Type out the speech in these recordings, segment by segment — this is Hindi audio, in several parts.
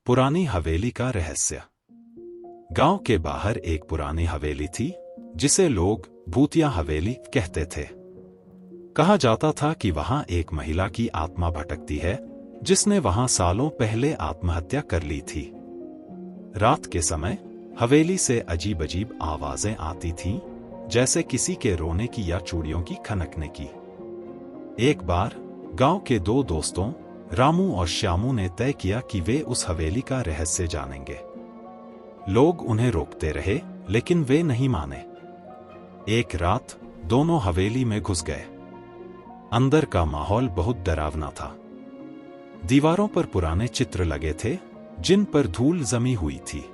पुरानी हवेली का रहस्य। गांव के बाहर एक पुरानी हवेली थी जिसे लोग भूतिया हवेली कहते थे। कहा जाता था कि वहां एक महिला की आत्मा भटकती है जिसने वहां सालों पहले आत्महत्या कर ली थी। रात के समय हवेली से अजीब अजीब आवाजें आती थीं, जैसे किसी के रोने की या चूड़ियों की खनकने की। एक बार गांव के दो दोस्तों रामू और श्यामू ने तय किया कि वे उस हवेली का रहस्य जानेंगे। लोग उन्हें रोकते रहे लेकिन वे नहीं माने। एक रात दोनों हवेली में घुस गए। अंदर का माहौल बहुत डरावना था। दीवारों पर पुराने चित्र लगे थे जिन पर धूल जमी हुई थी।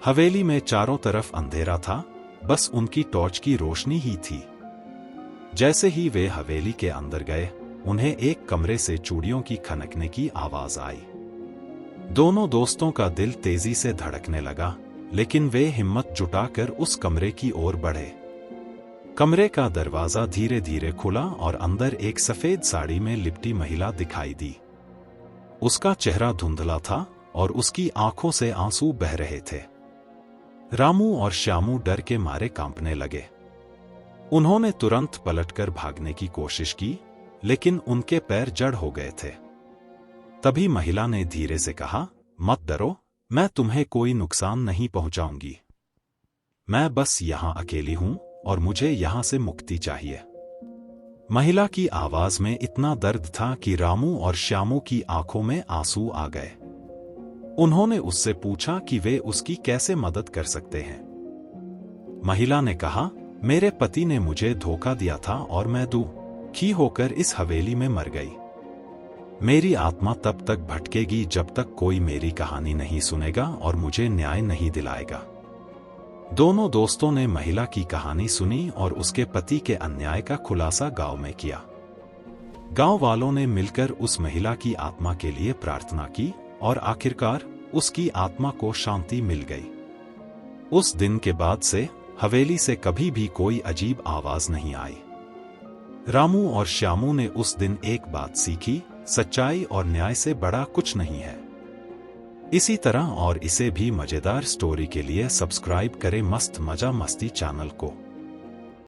हवेली में चारों तरफ अंधेरा था, बस उनकी टॉर्च की रोशनी ही थी। जैसे ही वे हवेली के अंदर गए, उन्हें एक कमरे से चूड़ियों की खनकने की आवाज आई। दोनों दोस्तों का दिल तेजी से धड़कने लगा, लेकिन वे हिम्मत जुटाकर उस कमरे की ओर बढ़े। कमरे का दरवाजा धीरे धीरे खुला और अंदर एक सफेद साड़ी में लिपटी महिला दिखाई दी। उसका चेहरा धुंधला था और उसकी आंखों से आंसू बह रहे थे। रामू और श्यामू डर के मारे कांपने लगे। उन्होंने तुरंत पलटकर भागने की कोशिश की, लेकिन उनके पैर जड़ हो गए थे। तभी महिला ने धीरे से कहा, मत डरो, मैं तुम्हें कोई नुकसान नहीं पहुंचाऊंगी। मैं बस यहां अकेली हूं और मुझे यहां से मुक्ति चाहिए। महिला की आवाज में इतना दर्द था कि रामू और श्यामू की आंखों में आंसू आ गए। उन्होंने उससे पूछा कि वे उसकी कैसे मदद कर सकते हैं। महिला ने कहा, मेरे पति ने मुझे धोखा दिया था और मैं दुखी होकर इस हवेली में मर गई। मेरी आत्मा तब तक भटकेगी जब तक कोई मेरी कहानी नहीं सुनेगा और मुझे न्याय नहीं दिलाएगा। दोनों दोस्तों ने महिला की कहानी सुनी और उसके पति के अन्याय का खुलासा गांव में किया। गांव वालों ने मिलकर उस महिला की आत्मा के लिए प्रार्थना की और आखिरकार उसकी आत्मा को शांति मिल गई। उस दिन के बाद से हवेली से कभी भी कोई अजीब आवाज नहीं आई। रामू और श्यामू ने उस दिन एक बात सीखी, सच्चाई और न्याय से बड़ा कुछ नहीं है। इसी तरह और इसे भी मजेदार स्टोरी के लिए सब्सक्राइब करें मस्त मजा मस्ती चैनल को।